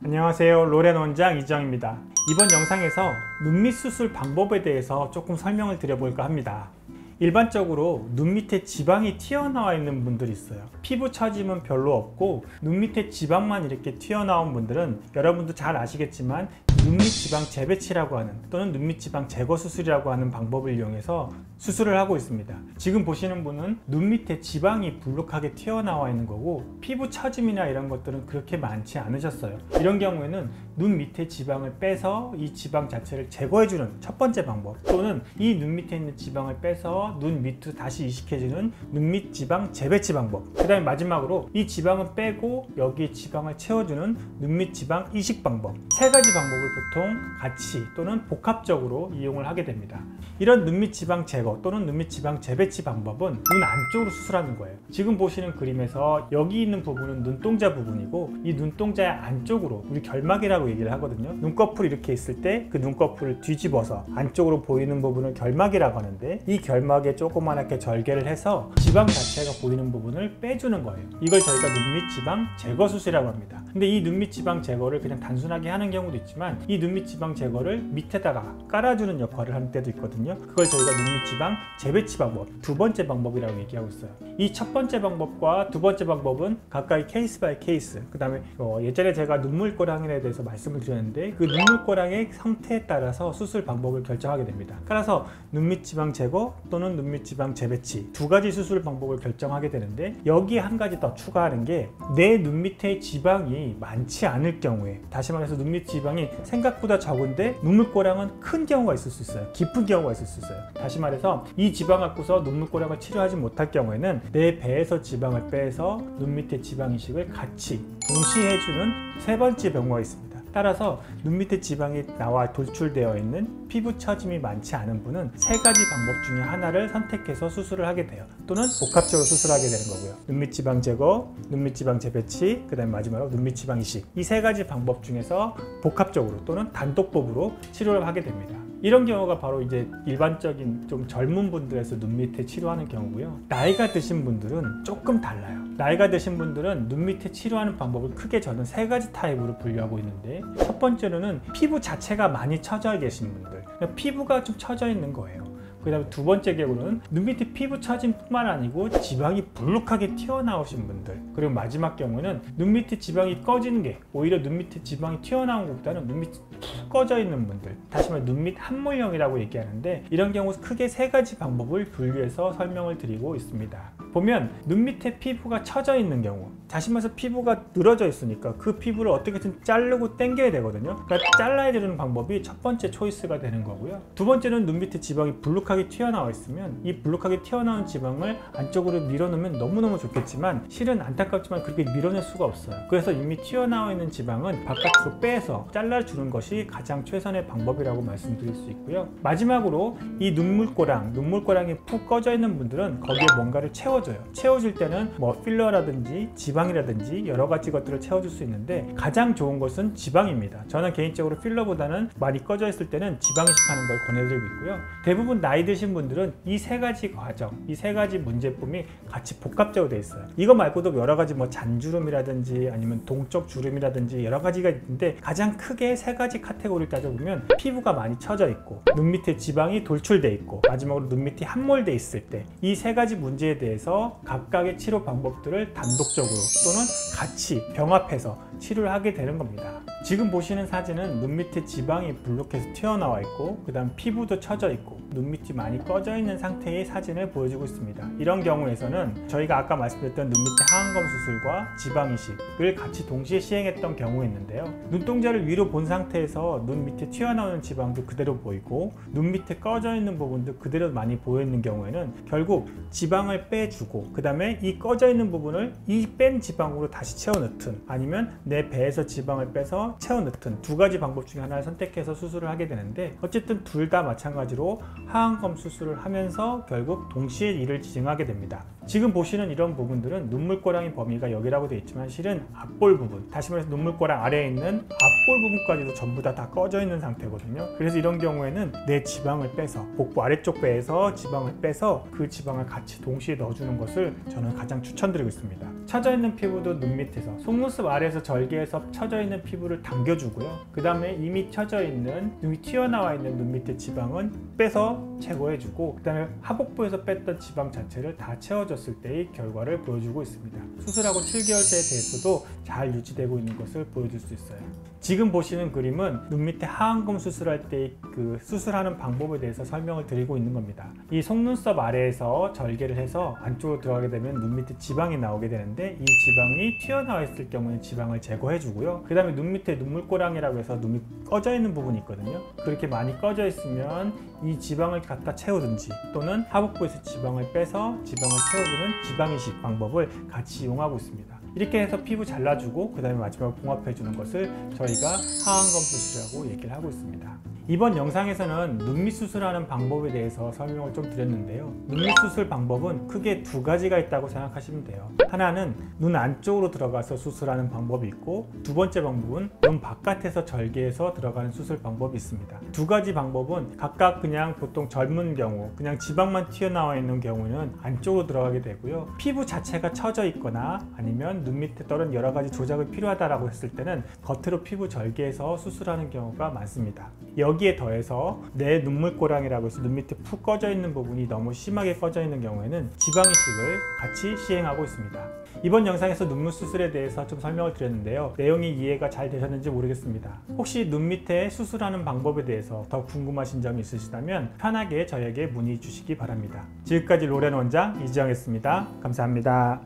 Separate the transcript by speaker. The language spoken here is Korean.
Speaker 1: 안녕하세요, 로렌 원장 이정입니다. 이번 영상에서 눈밑 수술 방법에 대해서 조금 설명을 드려볼까 합니다. 일반적으로 눈 밑에 지방이 튀어나와 있는 분들이 있어요. 피부 처짐은 별로 없고 눈 밑에 지방만 이렇게 튀어나온 분들은 여러분도 잘 아시겠지만 눈밑 지방 재배치라고 하는 또는 눈밑 지방 제거 수술이라고 하는 방법을 이용해서 수술을 하고 있습니다. 지금 보시는 분은 눈 밑에 지방이 불룩하게 튀어나와 있는 거고 피부 처짐이나 이런 것들은 그렇게 많지 않으셨어요. 이런 경우에는 눈 밑에 지방을 빼서 이 지방 자체를 제거해주는 첫 번째 방법, 또는 이 눈 밑에 있는 지방을 빼서 눈 밑으로 다시 이식해주는 눈밑 지방 재배치 방법, 그 다음에 마지막으로 이 지방을 빼고 여기에 지방을 채워주는 눈밑 지방 이식 방법, 세 가지 방법을 보통 같이 또는 복합적으로 이용을 하게 됩니다. 이런 눈밑 지방 제거 또는 눈밑 지방 재배치 방법은 눈 안쪽으로 수술하는 거예요. 지금 보시는 그림에서 여기 있는 부분은 눈동자 부분이고, 이 눈동자의 안쪽으로 우리 결막이라고 얘기를 하거든요. 눈꺼풀이 이렇게 있을 때 그 눈꺼풀을 뒤집어서 안쪽으로 보이는 부분을 결막이라고 하는데, 이 결막에 조그맣게 절개를 해서 지방 자체가 보이는 부분을 빼주는 거예요. 이걸 저희가 눈밑 지방 제거 수술이라고 합니다. 근데 이 눈밑 지방 제거를 그냥 단순하게 하는 경우도 있지만, 이 눈밑 지방 제거를 밑에다가 깔아주는 역할을 하는 때도 있거든요. 그걸 저희가 눈밑 지방 재배치 방법, 두 번째 방법이라고 얘기하고 있어요. 이 첫 번째 방법과 두 번째 방법은 각각 케이스 바이 케이스, 그 다음에 예전에 제가 눈물꼬랑에 대해서 말씀을 드렸는데, 그 눈물꼬랑의 상태에 따라서 수술 방법을 결정하게 됩니다. 따라서 눈밑 지방 제거 또는 눈밑 지방 재배치 두 가지 수술 방법을 결정하게 되는데, 여기에 한 가지 더 추가하는 게, 내 눈 밑에 지방이 많지 않을 경우에, 다시 말해서 눈 밑 지방이 생각보다 적은데 눈물꼬랑은 큰 경우가 있을 수 있어요. 깊은 경우가 있을 수 있어요. 다시 말해서 이 지방 갖고서 눈물꼬랑을 치료하지 못할 경우에는 내 배에서 지방을 빼서 눈 밑에 지방 이식을 같이 동시에 해주는 세 번째 경우가 있습니다. 따라서 눈 밑에 지방이 나와 돌출되어 있는 피부 처짐이 많지 않은 분은 세 가지 방법 중에 하나를 선택해서 수술을 하게 돼요. 또는 복합적으로 수술하게 되는 거고요. 눈밑 지방 제거, 눈밑 지방 재배치, 그 다음에 마지막으로 눈밑 지방 이식, 이 세 가지 방법 중에서 복합적으로 또는 단독법으로 치료를 하게 됩니다. 이런 경우가 바로 이제 일반적인 좀 젊은 분들에서 눈 밑에 치료하는 경우고요. 나이가 드신 분들은 조금 달라요. 나이가 드신 분들은 눈 밑에 치료하는 방법을 크게 저는 세 가지 타입으로 분류하고 있는데, 첫 번째로는 피부 자체가 많이 처져 계신 분들, 피부가 좀 처져 있는 거예요. 그 다음에 두 번째 경우는 눈 밑에 피부 처짐뿐만 아니고 지방이 불룩하게 튀어나오신 분들, 그리고 마지막 경우는 눈 밑에 지방이 꺼지는 게 오히려 눈 밑에 지방이 튀어나온 것보다는 눈 밑이 푹 꺼져 있는 분들, 다시 말해 눈밑 함몰형이라고 얘기하는데, 이런 경우 크게 세 가지 방법을 분류해서 설명을 드리고 있습니다. 보면 눈 밑에 피부가 처져 있는 경우, 다시 말해서 피부가 늘어져 있으니까 그 피부를 어떻게든 자르고 당겨야 되거든요. 그러니까 잘라야 되는 방법이 첫 번째 초이스가 되는 거고요. 두 번째는 눈 밑에 지방이 불룩하게 튀어나와 있으면 이 불룩하게 튀어나온 지방을 안쪽으로 밀어넣으면 너무너무 좋겠지만, 실은 안타깝지만 그렇게 밀어낼 수가 없어요. 그래서 이미 튀어나와 있는 지방은 바깥으로 빼서 잘라주는 것이 가장 최선의 방법이라고 말씀드릴 수 있고요. 마지막으로 이 눈물꼬랑이 푹 꺼져 있는 분들은 거기에 뭔가를 채워줄 때는 뭐 필러라든지 지방이라든지 여러 가지 것들을 채워줄 수 있는데, 가장 좋은 것은 지방입니다. 저는 개인적으로 필러보다는 많이 꺼져 있을 때는 지방 이식하는 걸 권해드리고 있고요. 대부분 나이 드신 분들은 이 세 가지 과정, 이 세 가지 문제품이 같이 복합적으로 되어 있어요. 이거 말고도 여러 가지 뭐 잔주름이라든지 아니면 동적 주름이라든지 여러 가지가 있는데, 가장 크게 세 가지 카테고리를 따져보면 피부가 많이 처져 있고, 눈 밑에 지방이 돌출돼 있고, 마지막으로 눈 밑이 함몰돼 있을 때, 이 세 가지 문제에 대해서 각각의 치료 방법들을 단독적으로 또는 같이 병합해서 치료를 하게 되는 겁니다. 지금 보시는 사진은 눈 밑에 지방이 불룩해서 튀어나와 있고, 그 다음 피부도 처져 있고 눈 밑이 많이 꺼져 있는 상태의 사진을 보여주고 있습니다. 이런 경우에서는 저희가 아까 말씀드렸던 눈 밑에 하안검 수술과 지방 이식을 같이 동시에 시행했던 경우였는데요. 눈동자를 위로 본 상태에서 눈 밑에 튀어나오는 지방도 그대로 보이고, 눈 밑에 꺼져 있는 부분도 그대로 많이 보여 있는 경우에는 결국 지방을 빼주고, 그 다음에 이 꺼져 있는 부분을 이 뺀 지방으로 다시 채워 넣든, 아니면 내 배에서 지방을 빼서 채워 넣든, 두 가지 방법 중에 하나를 선택해서 수술을 하게 되는데, 어쨌든 둘 다 마찬가지로 하안검 수술을 하면서 결국 동시에 이를 진행하게 됩니다. 지금 보시는 이런 부분들은 눈물고랑의 범위가 여기라고 되어 있지만 실은 앞볼 부분, 다시 말해서 눈물고랑 아래에 있는 앞볼 부분까지도 전부 다 꺼져 있는 상태거든요. 그래서 이런 경우에는 내 지방을 빼서 복부 아래쪽 배에서 지방을 빼서 그 지방을 같이 동시에 넣어주는 것을 저는 가장 추천드리고 있습니다. 처져 있는 피부도 눈 밑에서, 속눈썹 아래에서 절개해서 처져 있는 피부를 당겨주고요. 그 다음에 이미 처져 있는, 눈이 튀어나와 있는 눈 밑에 지방은 빼서 제거해주고, 그 다음에 하복부에서 뺐던 지방 자체를 다 채워줬을 때의 결과를 보여주고 있습니다. 수술하고 7개월째에 대해서도 잘 유지되고 있는 것을 보여줄 수 있어요. 지금 보시는 그림은 눈 밑에 하안검 수술할 때 그 수술하는 방법에 대해서 설명을 드리고 있는 겁니다. 이 속눈썹 아래에서 절개를 해서 안쪽으로 들어가게 되면 눈 밑에 지방이 나오게 되는데, 이 지방이 튀어나와 있을 경우에 지방을 제거해 주고요. 그 다음에 눈 밑에 눈물고랑이라고 해서 눈이 꺼져 있는 부분이 있거든요. 그렇게 많이 꺼져 있으면 이 지방을 갖다 채우든지, 또는 하복부에서 지방을 빼서 지방을 채워주는 지방이식 방법을 같이 이용하고 있습니다. 이렇게 해서 피부 잘라주고 그 다음에 마지막으로 봉합해주는 것을 저희가 하안검 수술이라고 얘기를 하고 있습니다. 이번 영상에서는 눈밑 수술하는 방법에 대해서 설명을 좀 드렸는데요. 눈밑 수술 방법은 크게 두 가지가 있다고 생각하시면 돼요. 하나는 눈 안쪽으로 들어가서 수술하는 방법이 있고, 두 번째 방법은 눈 바깥에서 절개해서 들어가는 수술 방법이 있습니다. 두 가지 방법은 각각 그냥 보통 젊은 경우, 그냥 지방만 튀어나와 있는 경우는 안쪽으로 들어가게 되고요. 피부 자체가 처져 있거나 아니면 눈 밑에 다른 여러 가지 조작이 필요하다고 했을 때는 겉으로 피부 절개해서 수술하는 경우가 많습니다. 여기에 더해서 내 눈물고랑이라고 해서 눈 밑에 푹 꺼져 있는 부분이 너무 심하게 꺼져 있는 경우에는 지방이식을 같이 시행하고 있습니다. 이번 영상에서 눈물 수술에 대해서 좀 설명을 드렸는데요. 내용이 이해가 잘 되셨는지 모르겠습니다. 혹시 눈 밑에 수술하는 방법에 대해서 더 궁금하신 점이 있으시다면 편하게 저에게 문의 주시기 바랍니다. 지금까지 로렌 원장 이지영이었습니다. 감사합니다.